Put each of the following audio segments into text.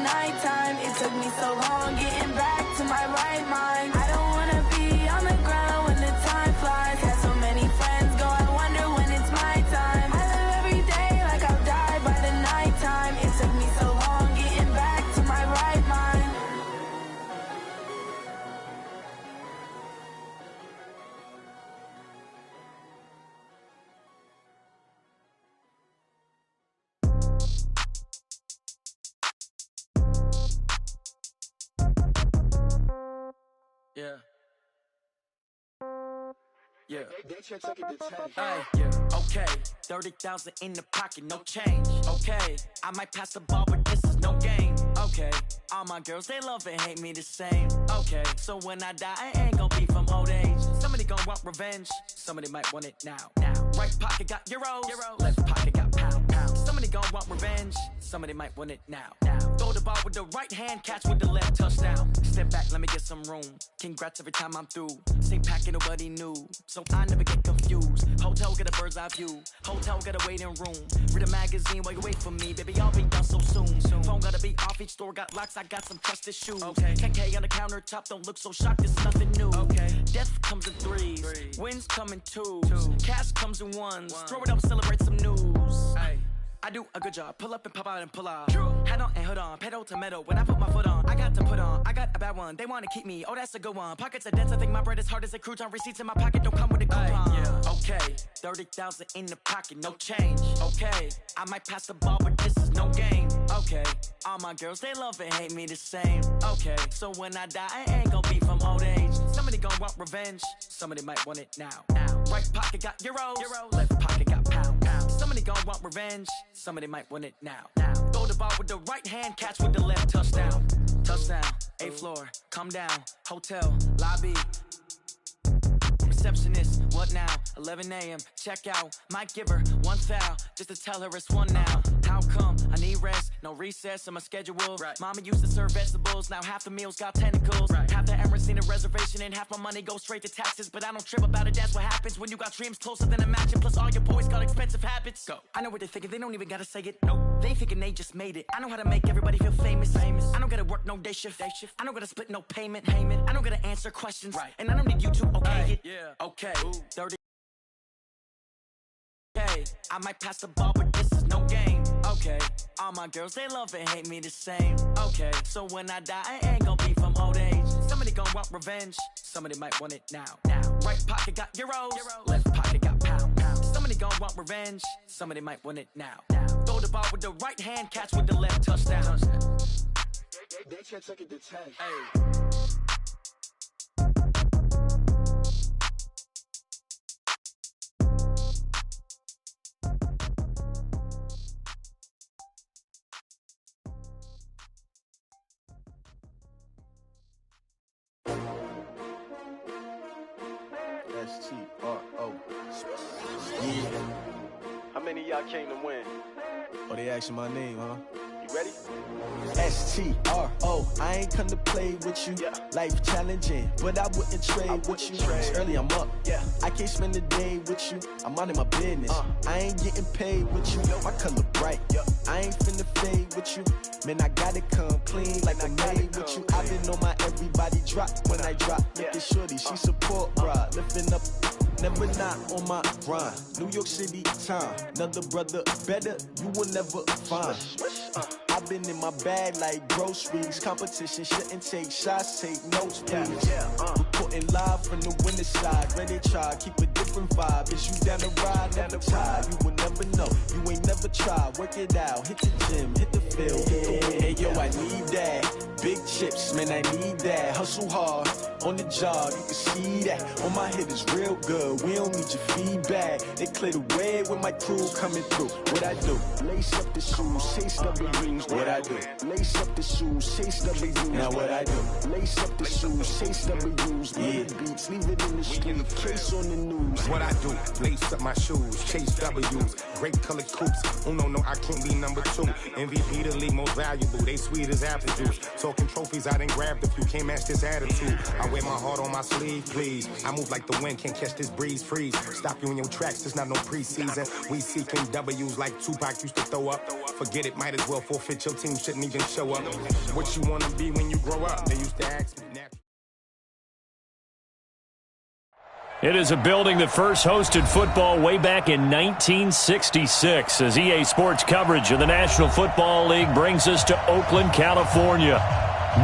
nighttime. It took me so long getting back to my right mind. I don't wanna be on the ground when the time flies. Had so many friends go, I wonder when it's my time. I live every day like I'll die by the nighttime. It took me so long getting back to my right mind. Yeah. Yeah. Hey, yeah. Okay. 30,000 in the pocket, no change. Okay. I might pass the ball, but this is no game. Okay. All my girls, they love and hate me the same. Okay. So when I die, I ain't gon' be from old age. Somebody gon' want revenge. Somebody might want it now. Right pocket got euros. Left pocket got pound. Somebody gon' want revenge. Somebody might want it now. Throw the ball with the right hand, catch with the left, touchdown. Step back, let me get some room. Congrats every time I'm through. Same packet, nobody knew. So I never get confused. Hotel get a bird's eye view. Hotel get a waiting room. Read a magazine while you wait for me. Baby, I'll be done so soon. Phone gotta be off, each store got locks. I got some trusted shoes. 10K on the countertop, don't look so shocked, it's nothing new. Death comes in threes. Wins come in twos. Cash comes in ones. Throw it up, celebrate some news. I do a good job, pull up and pop out and pull out. Head on and hood on, pedal to metal. When I put my foot on, I got to put on. I got a bad one, they wanna keep me, oh that's a good one. Pockets are dense, I think my bread is hard as a crouton. Receipts in my pocket don't come with a coupon. Okay, 30,000 in the pocket, no change. Okay, I might pass the ball, but this is no game. Okay, all my girls, they love and hate me the same. Okay, so when I die, I ain't gon' be from old age. Somebody gon' want revenge, somebody might want it now. Right pocket got euros. Left pocket got pound. Somebody gon' want revenge, somebody might want it now. Throw the ball with the right hand, catch with the left, touchdown. Touchdown, 8th floor, come down, hotel, lobby. Receptionist, what now? 11 a.m., check out. Might give her one foul, just to tell her it's one now. How come? I need rest, no recess in my schedule. Mama used to serve vegetables, now half the meals got tentacles. Half the Emirates need a reservation and half my money goes straight to taxes. But I don't trip about it, that's what happens when you got dreams closer than a match. And plus all your boys got expensive habits. Go. I know what they're thinking, they don't even gotta say it. Nope. They thinking they just made it. I know how to make everybody feel famous. I don't gotta work no day shift. I don't gotta split no payment. I don't gotta answer questions. And I don't need you to okay it. Okay, 30. Okay, I might pass the ball, but this is no game. Okay, all my girls, they love and hate me the same. Okay, so when I die, I ain't gon' be from old age. Somebody gon' want revenge, somebody might want it now. Right pocket got euros. Left pocket got pound. Somebody gon' want revenge, somebody might want it now. Throw the ball with the right hand, catch with the left, touchdown. They can't take it to 10. STRO. Yeah. How many of y'all came to win? Oh, they asking my name, huh? You ready? STRO. I ain't come to play with you. Life challenging, but I wouldn't trade with you. It's early, I'm up. I can't spend the day with you. I'm minding my business. I ain't getting paid with you. My color bright. I ain't finna fade with you. Man, I gotta come clean like I made with you. I've been on my everybody drop when I drop. Look at shorty, she support, bruh. Lifting up, never not on my grind. New York City time, another brother better, you will never find. I've been in my bag like groceries. Competition shouldn't take shots, take notes, please. Reporting live from the winter side. Ready to try, keep a different vibe. Is you down the ride, never tired. You will never know, you ain't never tried. Work it out, hit the gym, hit the field, hit the wind. Hey yo, I need that. Big chips, man, I need that. Hustle hard, on the job, you can see that. On my hit is real good, we don't need your feedback. They clear the way with my crew coming through. What I do? Lace up the shoes, chase W's. What I do? Lace up the shoes, chase W's. Now what I do? Lace up the shoes, chase W's. Yeah, beats, leave it in the street, case on the news. What I do? Lace up my shoes, chase W's. Great colored coops. Oh no, I can't be number 2. MVP the league most valuable. They sweet as apple juice. Talking trophies, I done grabbed a few. Can't match this attitude. I I wear my heart on my sleeve, please. I move like the wind, can't catch this breeze, freeze. Stop you in your tracks, it's not no preseason. We seeking W's like Tupac used to throw up. Forget it, might as well forfeit, your team shouldn't even show up. What you wanna be when you grow up? They used to ask me. It is a building that first hosted football way back in 1966 as EA Sports coverage of the National Football League brings us to Oakland, California.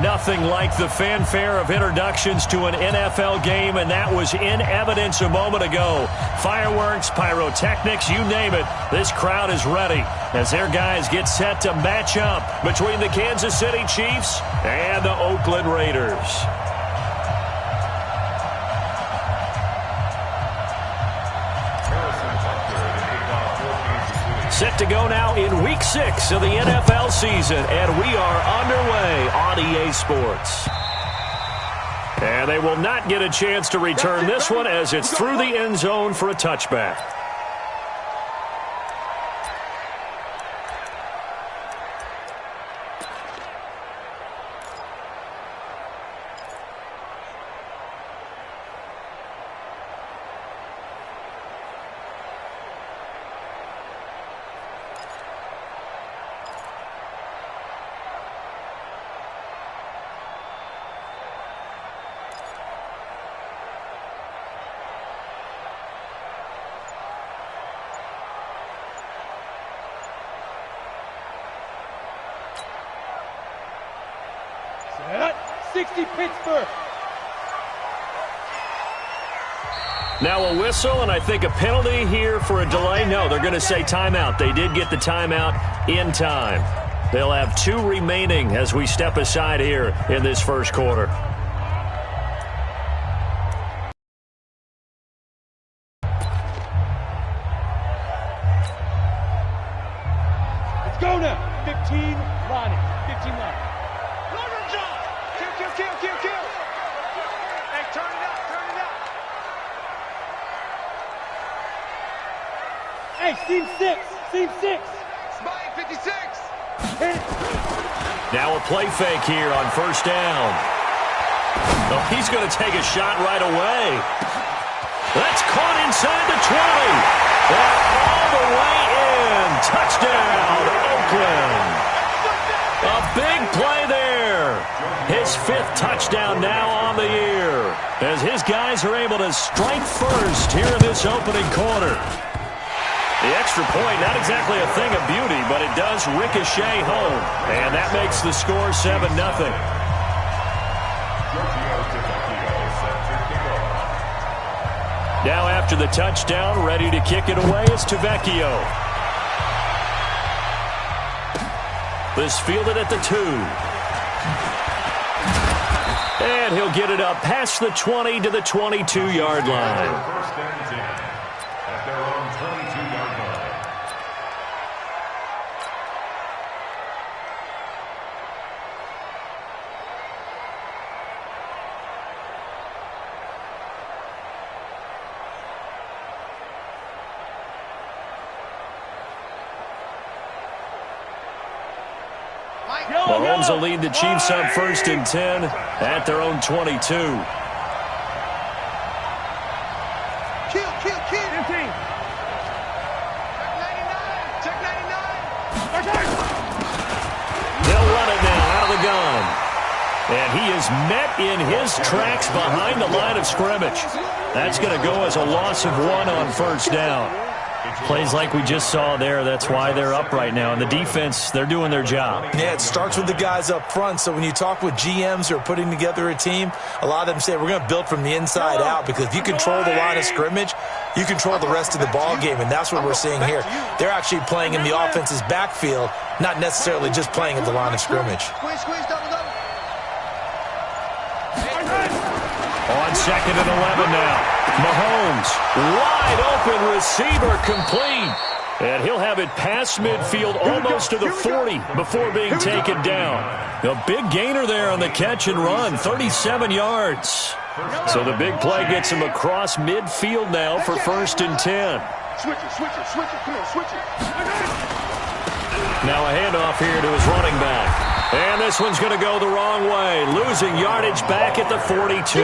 Nothing like the fanfare of introductions to an NFL game, and that was in evidence a moment ago. Fireworks, pyrotechnics, you name it. This crowd is ready as their guys get set to match up between the Kansas City Chiefs and the Oakland Raiders. Set to go now in Week 6 of the NFL season, and we are underway on EA Sports. And they will not get a chance to return this one as it's through the end zone for a touchback. Pittsburgh. Now a whistle, and I think a penalty here for a delay. No, they're going to say timeout. They did get the timeout in time. They'll have 2 remaining as we step aside here in this first quarter. Let's go now. 15 Lonnie. 15 Lonnie. Kill. Hey, turn it up. Hey, seam 6. Spy 56. Hit it. Now a play fake here on first down. Oh, he's going to take a shot right away. That's caught inside the 20. And all the way in. Touchdown, Oakland. A big play there. His 5th touchdown now on the year as his guys are able to strike first here in this opening quarter. The extra point, not exactly a thing of beauty, but it does ricochet home. And that makes the score 7-0. Now after the touchdown, ready to kick it away is Tavecchio. This fielded at the 2. And he'll get it up past the 20 to the 22-yard line. First and 10 at their own 22-yard line. Mahomes will lead the Chiefs up first and 10 at their own 22. Kill. 15. Check 99. They'll run it now out of the gun. And he is met in his tracks behind the line of scrimmage. That's going to go as a loss of 1 on first down. Plays like we just saw there, that's why they're up right now. And the defense, they're doing their job. Yeah, it starts with the guys up front. So when you talk with GMs who are putting together a team, a lot of them say we're going to build from the inside out, because if you control the line of scrimmage, you control the rest of the ball game, and that's what we're seeing here. They're actually playing in the offense's backfield, not necessarily just playing at the line of scrimmage. On second and 11 now. Mahomes, wide open receiver, complete. And he'll have it past midfield almost to the 40 before being taken down. A big gainer there on the catch and run, 37 yards. So the big play gets him across midfield now for first and 10. Switch it. Come on, switch it. Now a handoff here to his running back. And this one's going to go the wrong way, losing yardage back at the 42.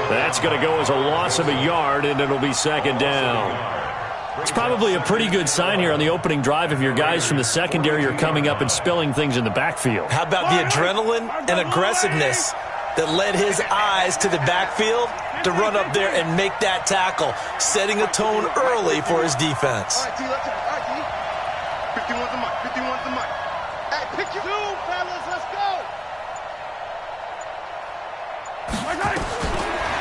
That's going to go as a loss of a yard, and it'll be second down. It's probably a pretty good sign here on the opening drive if your guys from the secondary are coming up and spilling things in the backfield. How about the adrenaline and aggressiveness that led his eyes to the backfield to run up there and make that tackle, setting a tone early for his defense. All right, T, let's go. All right, T. 51's the mark. 51's the mark. Hey, pick your two, fellas. Let's go.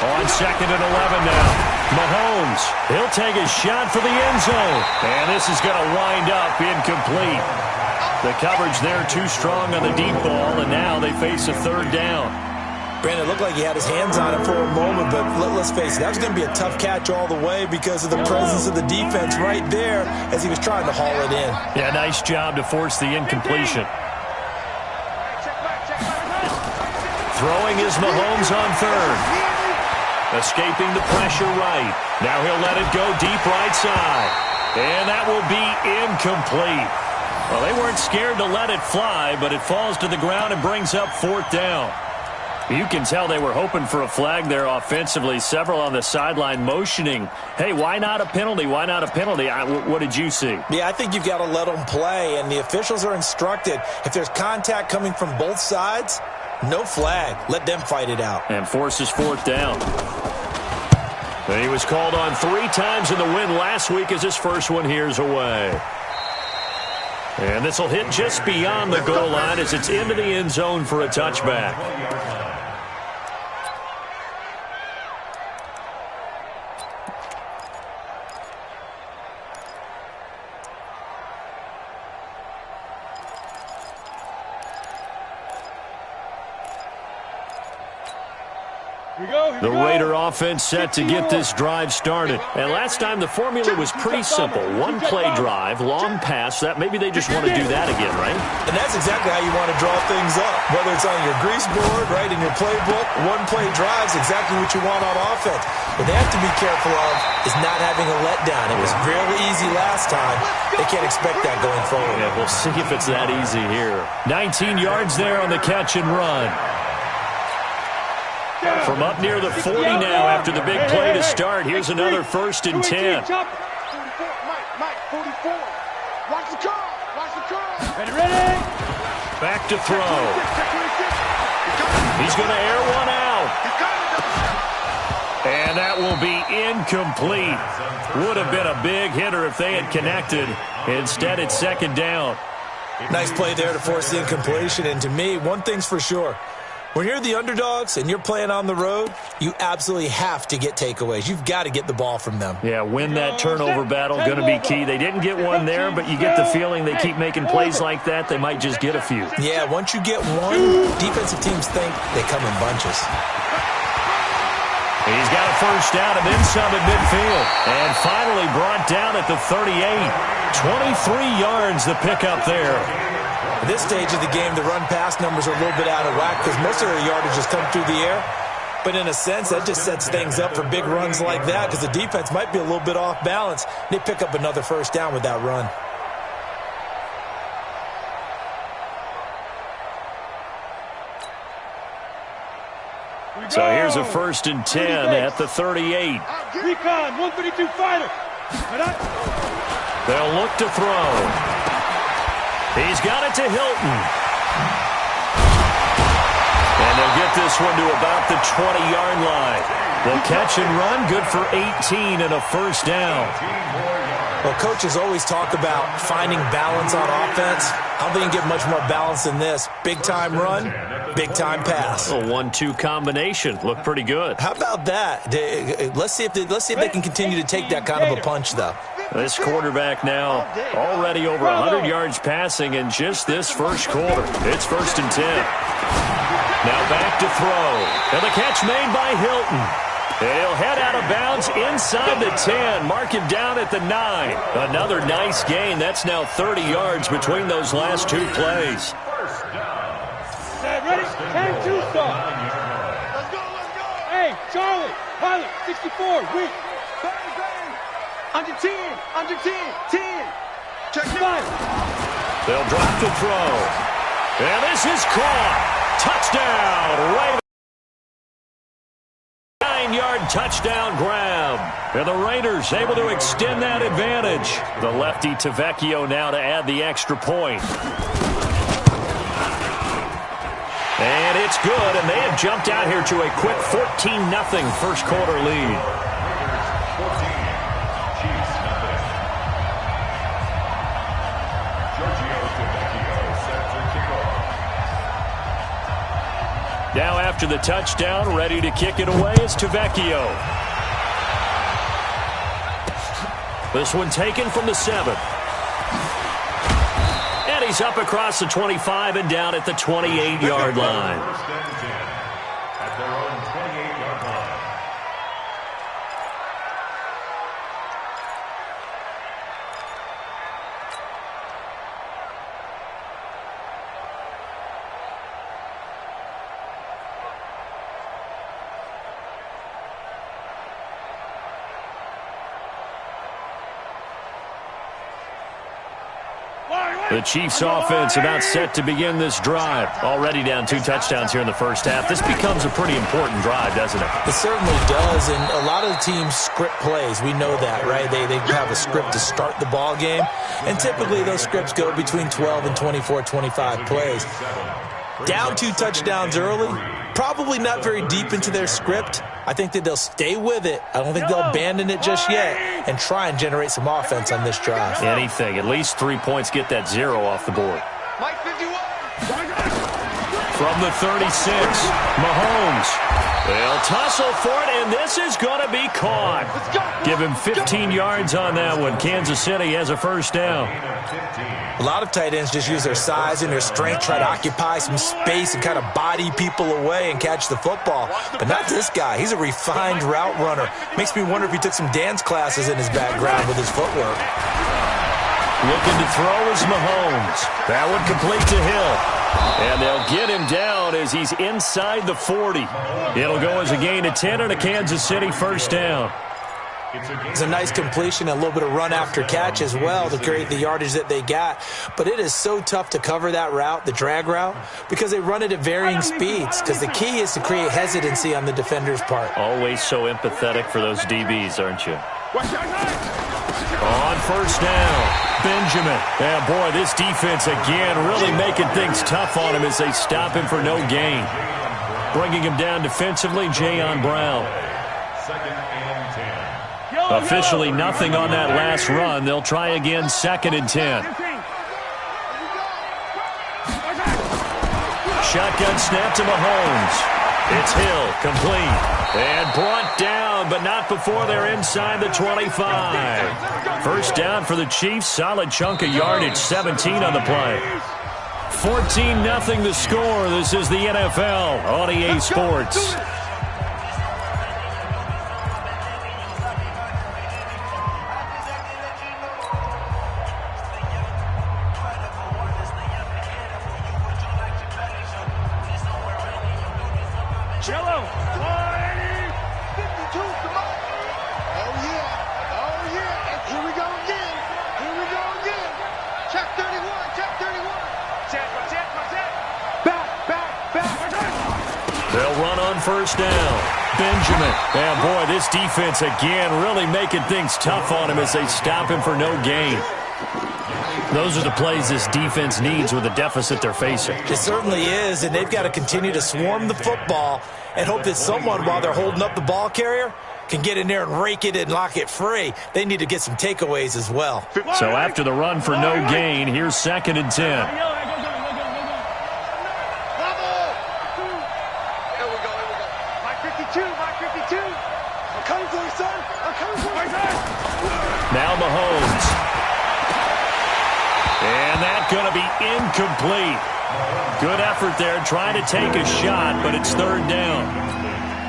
On second and 11 now. Mahomes, he'll take a shot for the end zone. And this is going to wind up incomplete. The coverage there too strong on the deep ball, and now they face a third down. Brandon, it looked like he had his hands on it for a moment, but let's face it, that was going to be a tough catch all the way because of the presence of the defense right there as he was trying to haul it in. Yeah, nice job to force the incompletion. Throwing is Mahomes on third. Escaping the pressure right. Now he'll let it go deep right side. And that will be incomplete. Well, they weren't scared to let it fly, but it falls to the ground and brings up fourth down. You can tell they were hoping for a flag there offensively. Several on the sideline motioning, hey, why not a penalty? Why not a penalty? What did you see? Yeah, I think you've got to let them play, and the officials are instructed. If there's contact coming from both sides, no flag. Let them fight it out. And forces fourth down. And he was called on 3 times in the win last week as his first one here's away. And this will hit just beyond the goal line as it's into the end zone for a touchback. The Raider offense set to get this drive started. And last time the formula was pretty simple. One play drive, long pass. That maybe they just want to do that again, right? And that's exactly how you want to draw things up. Whether it's on your grease board, right, in your playbook, one play drive is exactly what you want on offense. What they have to be careful of is not having a letdown. It was really easy last time. They can't expect that going forward. Yeah, we'll see if it's that easy here. 19 yards there on the catch and run. From up near the 40 now after the big play to start. Here's another 1st and 10. 44, Mike, 44. Watch the curl. Watch the curl. Ready. Back to throw. He's going to air one out. And that will be incomplete. Would have been a big hitter if they had connected. Instead, it's second down. Nice play there to force the incompletion. And to me, one thing's for sure. When you're the underdogs and you're playing on the road, you absolutely have to get takeaways. You've got to get the ball from them. Yeah, win that turnover battle, going to be key. They didn't get one there, but you get the feeling they keep making plays like that, they might just get a few. Yeah, once you get one, defensive teams think they come in bunches. He's got a first down and then some at midfield. And finally brought down at the 38. 23 yards the pickup there. At this stage of the game, the run-pass numbers are a little bit out of whack because most of their yardage has come through the air. But in a sense, that just sets things up for big runs like that because the defense might be a little bit off balance. They pick up another first down with that run. So here's a 1st and 10 at the 38. Recon, 132 fighter. They'll look to throw. He's got it to Hilton. And they'll get this one to about the 20-yard line. The catch and run, good for 18 and a first down. Well, coaches always talk about finding balance on offense. I don't think you can get much more balance than this. Big-time run, big-time pass. A 1-2 combination. Looked pretty good. How about that? Let's see if they can continue to take that kind of a punch, though. This quarterback now already over 100 yards passing in just this first quarter. It's 1st and 10. Now back to throw. And the catch made by Hilton. He'll head out of bounds inside the 10. Mark him down at the 9. Another nice gain. That's now 30 yards between those last 2 plays. Ready? 10-2 start. Let's go. Hey, Charlie. Pilot, 64. Weak. Under 10. 10. Check 5. They'll drop to throw. And this is caught. Touchdown, Ravens. 9-yard touchdown grab. And the Raiders able to extend that advantage. The lefty Tavecchio now to add the extra point. And it's good, and they have jumped out here to a quick 14-0 first quarter lead. Now after the touchdown, ready to kick it away is Tavecchio. This one taken from the 7. And he's up across the 25 and down at the 28-yard line. At their own 28-yard line. The Chiefs offense about set to begin this drive. Already down 2 touchdowns here in the first half. This becomes a pretty important drive, doesn't it? It certainly does, and a lot of the teams script plays. We know that, right? They have a script to start the ball game, and typically those scripts go between 12 and 24, 25 plays. Down 2 touchdowns early, probably not very deep into their script. I think that they'll stay with it. I don't think they'll abandon it just yet and try and generate some offense on this drive. Anything. At least 3 points, get that 0 off the board. From the 36, Mahomes. They'll tussle for it, and this is going to be caught. Give him 15 yards on that one. Kansas City has a first down. A lot of tight ends just use their size and their strength, try to occupy some space and kind of body people away and catch the football. But not this guy. He's a refined route runner. Makes me wonder if he took some dance classes in his background with his footwork. Looking to throw is Mahomes. That one complete to Hill. And they'll get him down as he's inside the 40. It'll go as a gain of 10 and a Kansas City first down. It's a nice completion, a little bit of run after catch as well to create the yardage that they got. But it is so tough to cover that route, the drag route, because they run it at varying speeds. Because the key is to create hesitancy on the defender's part. Always so empathetic for those DBs, aren't you? On first down, Benjamin. And boy, this defense again really making things tough on him as they stop him for no gain. Bringing him down defensively, Jayon Brown. Officially nothing on that last run. They'll try again, 2nd and 10. Shotgun snap to Mahomes. It's Hill, complete. And brought down, but not before they're inside the 25. First down for the Chiefs. Solid chunk of yardage, 17 on the play. 14-0 the score. This is the NFL on EA Sports. First down, Benjamin. And boy, this defense again really making things tough on him as they stop him for no gain. Those are the plays this defense needs with the deficit they're facing. It certainly is, and they've got to continue to swarm the football and hope that someone, while they're holding up the ball carrier, can get in there and rake it and lock it free. They need to get some takeaways as well. So after the run for no gain, here's 2nd and 10. Now Mahomes. And that's going to be incomplete. Good effort there, trying to take a shot, but it's 3rd down.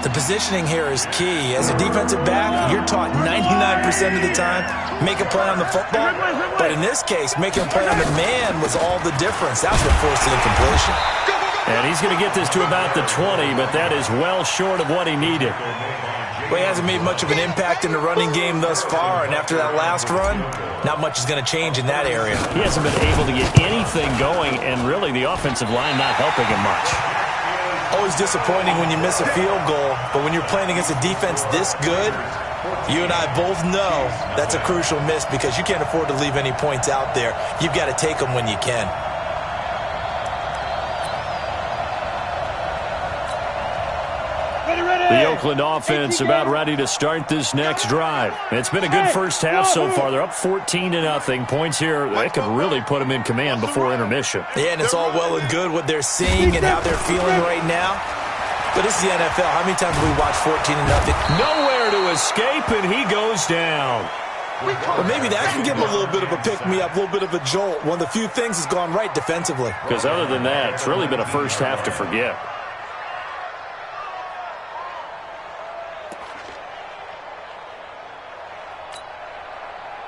The positioning here is key. As a defensive back, you're taught 99% of the time, make a play on the football. But in this case, making a play on the man was all the difference. That's what forced the incompletion. And he's going to get this to about the 20, but that is well short of what he needed. Well, he hasn't made much of an impact in the running game thus far, and after that last run, not much is going to change in that area. He hasn't been able to get anything going, and really the offensive line not helping him much. Always disappointing when you miss a field goal, but when you're playing against a defense this good, you and I both know that's a crucial miss because you can't afford to leave any points out there. You've got to take them when you can. The Oakland offense about ready to start this next drive. It's been a good first half so far. They're up 14-0. Points here, they could really put them in command before intermission. Yeah, and it's all well and good what they're seeing and how they're feeling right now. But this is the NFL. How many times have we watched 14-0? Nowhere to escape, and he goes down. Well, maybe that can give him a little bit of a pick-me-up, a little bit of a jolt. One of the few things has gone right defensively. Because other than that, it's really been a first half to forget.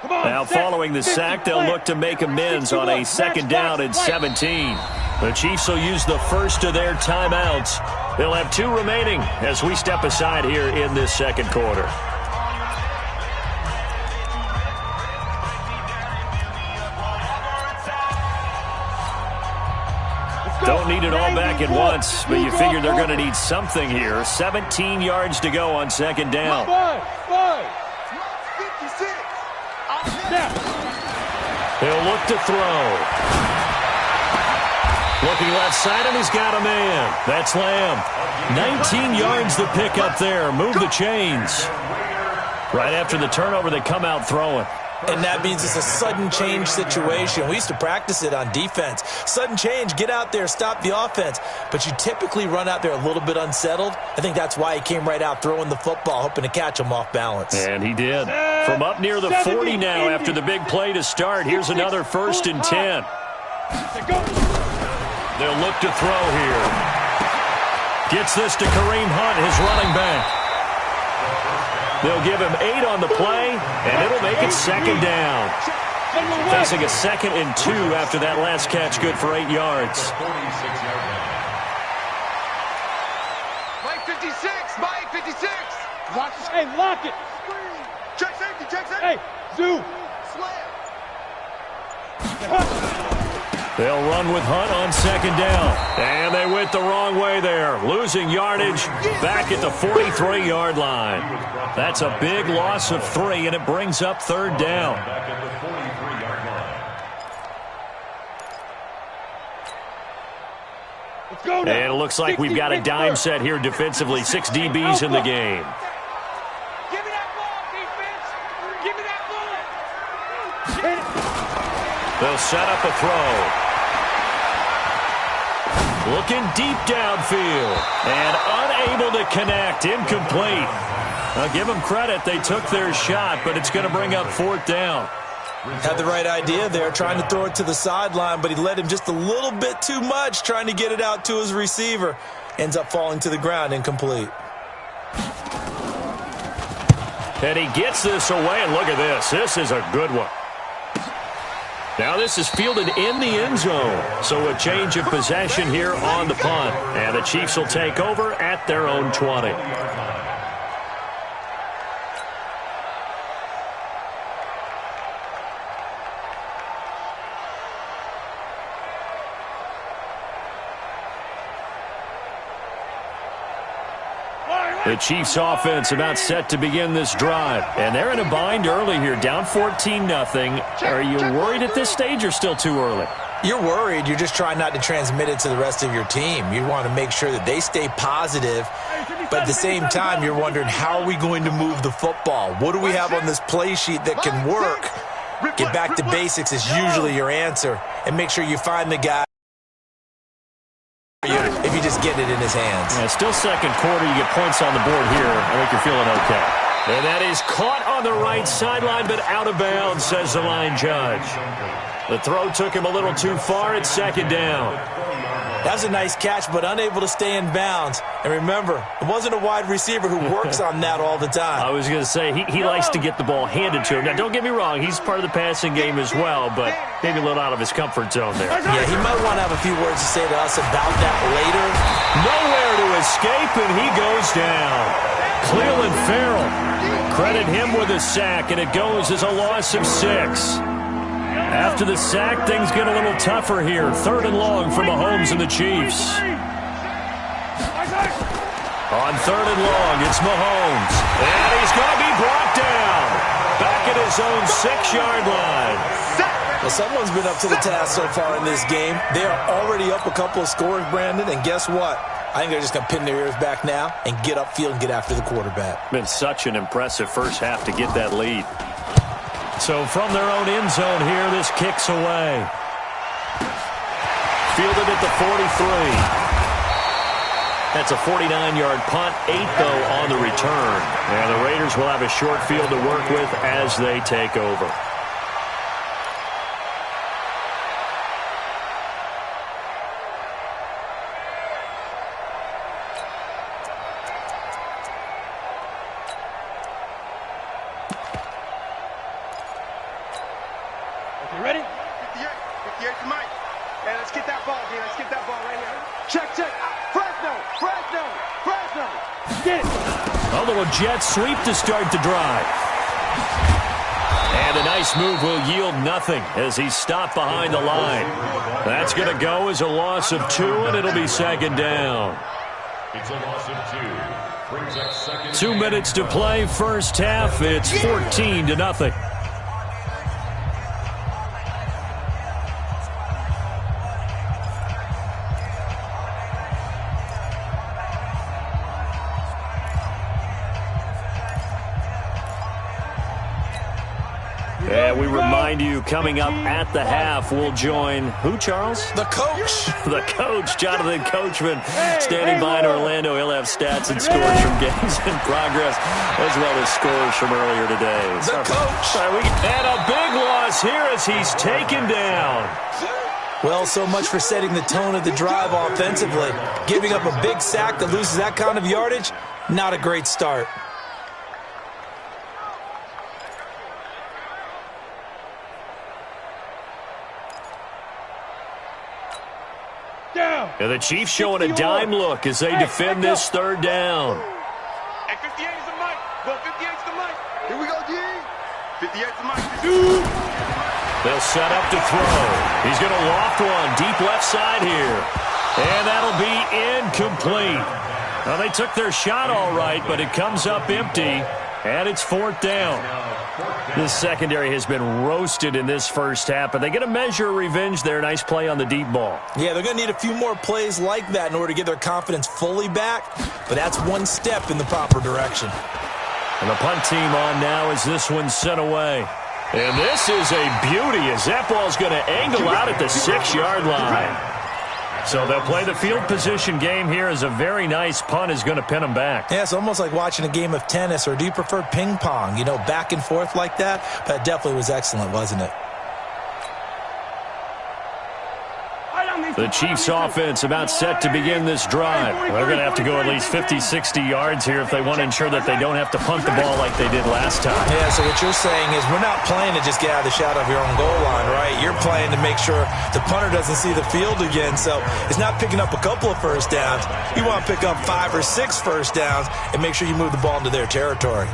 Now following the sack, they'll look to make amends on a 2nd down and 17. The Chiefs will use the first of their timeouts. They'll have 2 remaining as we step aside here in this second quarter. Don't need it all back at once, but you figure they're going to need something here. 17 yards to go on 2nd down. 56. He'll look to throw. Looking left side, and he's got a man. That's Lamb. 19 yards to pick up there. Move the chains. Right after the turnover, they come out throwing. And that means it's a sudden change situation. We used to practice it on defense. Sudden change, get out there, stop the offense. But you typically run out there a little bit unsettled. I think that's why he came right out throwing the football, hoping to catch him off balance. And he did. From up near the 40 now after the big play to start. Here's another 1st and 10. They'll look to throw here. Gets this to Kareem Hunt, his running back. They'll give him 8 on the play, and it'll make it 2nd down. Facing a 2nd and 2 after that last catch, good for 8 yards. Mike 56, Mike 56. Watch, hey, lock it. Check safety, check safety. Hey, Zoo. Slam. They'll run with Hunt on 2nd down. And they went the wrong way there. Losing yardage back at the 43-yard line. That's a big loss of 3, and it brings up 3rd down. And it looks like we've got a dime set here defensively. 6 DBs in the game. Give me that ball, defense. Give me that ball. They'll set up a throw. Looking deep downfield. And unable to connect. Incomplete. I'll give them credit. They took their shot, but it's going to bring up 4th down. Had the right idea there, trying to throw it to the sideline, but he led him just a little bit too much, trying to get it out to his receiver. Ends up falling to the ground, incomplete. And he gets this away, and look at this. This is a good one. Now this is fielded in the end zone. So a change of possession here on the punt. And the Chiefs will take over at their own 20. The Chiefs offense about set to begin this drive. And they're in a bind early here, down 14-0. Are you worried at this stage or still too early? You're worried. You're just trying not to transmit it to the rest of your team. You want to make sure that they stay positive. But at the same time, you're wondering, how are we going to move the football? What do we have on this play sheet that can work? Get back to basics is usually your answer. And make sure you find the guy if you just get it in his hands. Yeah, still second quarter. You get points on the board here. I think you're feeling okay. And that is caught on the right sideline, but out of bounds, says the line judge. The throw took him a little too far. It's 2nd down. That was a nice catch, but unable to stay in bounds. And remember, it wasn't a wide receiver who works on that all the time. I was going to say, he likes to get the ball handed to him. Now, don't get me wrong, he's part of the passing game as well, but maybe a little out of his comfort zone there. Yeah, he might want to have a few words to say to us about that later. Nowhere to escape, and he goes down. Clelin Ferrell, credit him with a sack, and it goes as a loss of 6. After the sack, things get a little tougher here. 3rd and long for Mahomes and the Chiefs. On 3rd and long, it's Mahomes. And he's going to be brought down. Back at his own 6-yard line. Well, someone's been up to the task so far in this game. They are already up a couple of scores, Brandon, and guess what? I think they're just going to pin their ears back now and get upfield and get after the quarterback. Been such an impressive first half to get that lead. So from their own end zone here, this kicks away. Fielded at the 43. That's a 49-yard punt, 8 though on the return. And the Raiders will have a short field to work with as they take over. Ready? 58 to Mike. Hey, let's get that ball, D. Let's get that ball right here. Check. Fresno. Get it. A little jet sweep to start the drive. And a nice move will yield nothing as he's stopped behind the line. That's going to go as a loss of 2, and it'll be 2nd down. It's a loss of 2. Brings up 2nd. 2 minutes to play, first half. It's 14-0. And we remind you, coming up at the half, we'll join who, Charles? The coach. The coach, Jonathan Coachman, standing by in Orlando. He'll have stats and scores from games in progress, as well as scores from earlier today. The coach. And a big loss here as he's taken down. Well, so much for setting the tone of the drive offensively. Giving up a big sack that loses that kind of yardage, not a great start. And the Chiefs showing a dime look as they defend this 3rd down. Hey, 58 is the Mike. Go 58's the Mike. Here we go, D. 58's the Mike. They'll set up to throw. He's going to loft one deep left side here. And that'll be incomplete. Well, they took their shot all right, but it comes up empty. And it's 4th down. This secondary has been roasted in this first half, but they get a measure of revenge there. Nice play on the deep ball. Yeah, they're going to need a few more plays like that in order to get their confidence fully back, but that's one step in the proper direction. And the punt team on now as this one's sent away. And this is a beauty as that ball's going to angle out at the 6-yard line. So they'll play the field position game here as a very nice punt is going to pin them back. Yeah, it's almost like watching a game of tennis, or do you prefer ping pong? You know, back and forth like that? That definitely was excellent, wasn't it? The Chiefs offense about set to begin this drive. They're going to have to go at least 50, 60 yards here if they want to ensure that they don't have to punt the ball like they did last time. Yeah, so what you're saying is we're not playing to just get out of the shadow of your own goal line, right? You're playing to make sure the punter doesn't see the field again. So it's not picking up a couple of first downs. You want to pick up 5 or 6 first downs and make sure you move the ball into their territory.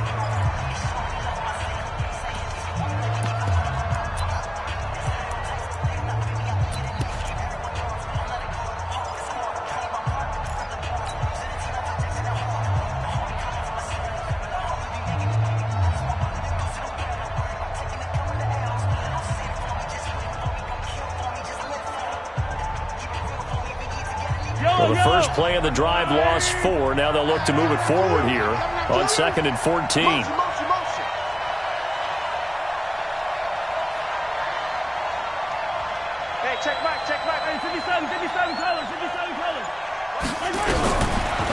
Well, the first play of the drive lost 4. Now they'll look to move it forward here on 2nd and 14. Hey, check Mike. Hey, 57 colors.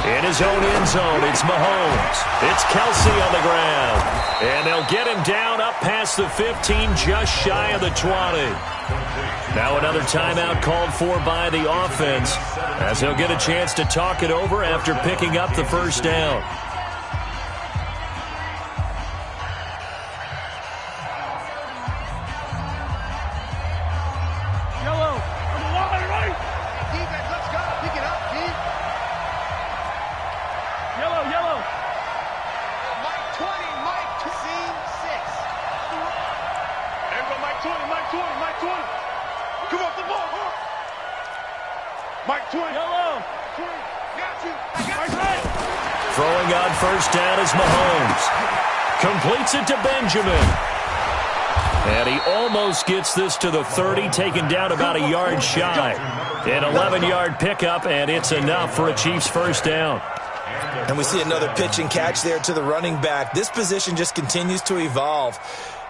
In his own end zone, it's Mahomes. It's Kelsey on the ground. And they'll get him down up past the 15, just shy of the 20. Now another timeout called for by the offense, as he'll get a chance to talk it over after picking up the first down. Throwing on first down is Mahomes. Completes it to Benjamin. And he almost gets this to the 30, taken down about a yard shy. An 11-yard pickup, and it's enough for a Chiefs first down. And we see another pitch and catch there to the running back. This position just continues to evolve.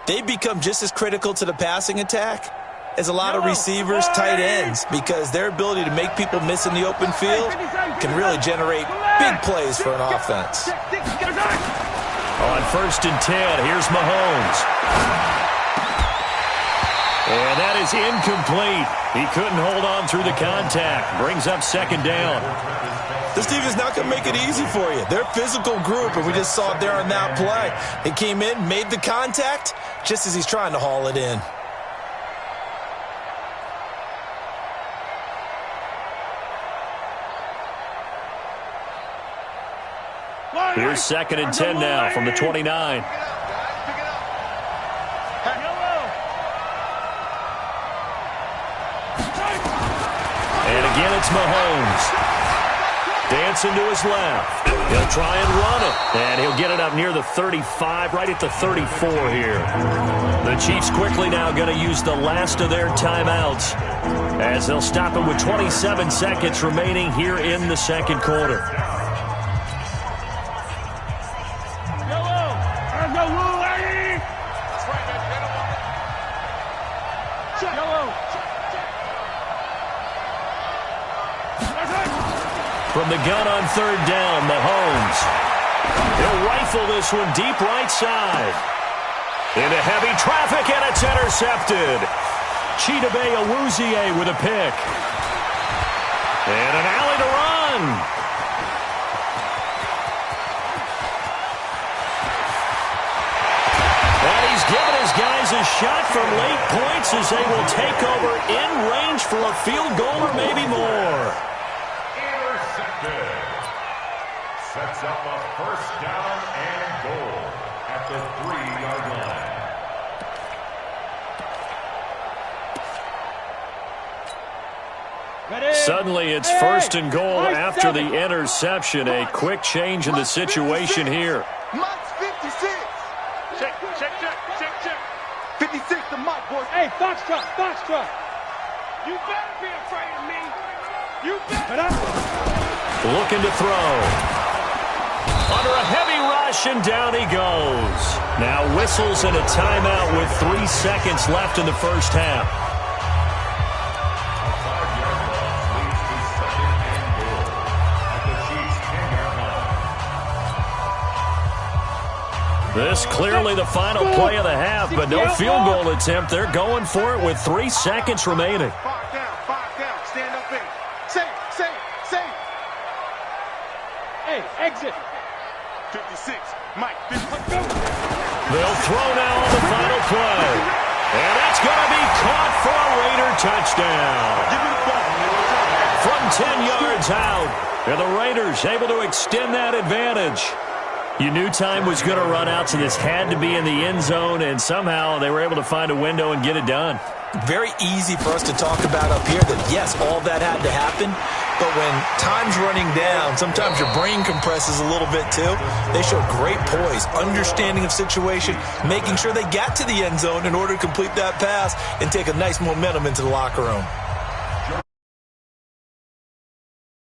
They become just as critical to the passing attack as a lot of receivers, tight ends, because their ability to make people miss in the open field can really generate big plays for an offense. On first and 10, here's Mahomes. And that is incomplete. He couldn't hold on through the contact. Brings up second down. This team is not going to make it easy for you. They're a physical group, and we just saw it there on that play. He came in, made the contact, just as he's trying to haul it in. Here's second and 10 now from the 29. And again, it's Mahomes. Dancing to his left. He'll try and run it. And he'll get it up near the 35, right at the 34 here. The Chiefs quickly now going to use the last of their timeouts, as they'll stop him with 27 seconds remaining here in the second quarter. From the gun on third down, Mahomes. He'll rifle this one deep right side. Into heavy traffic, and it's intercepted. Chidobe Awuzie with a pick. And an alley to run. And he's given his guys a shot from late points as they will take over in range for a field goal or maybe more. Sets up a first down and goal at the 3-yard line. Suddenly it's first and goal after the interception. A quick change in the situation here. Mike's 56. Check. 56 to Mike, boys. Hey, Foxtrot. You better be afraid of me. You better. Looking to throw. Under a heavy rush, and down he goes. Now whistles and a timeout with 3 seconds left in the first half. This clearly the final play of the half, but no field goal attempt. They're going for it with 3 seconds remaining. 5 down. Stand up in. Save. Hey, exit. 56. Mike, 56. They'll throw now on the final play. And it's going to be caught for a Raider touchdown. From 10 yards out. And the Raiders able to extend that advantage. You knew time was going to run out, so this had to be in the end zone, and somehow they were able to find a window and get it done. Very easy for us to talk about up here that, yes, all that had to happen, but when time's running down, sometimes your brain compresses a little bit too. They showed great poise, understanding of situation, making sure they got to the end zone in order to complete that pass and take a nice momentum into the locker room.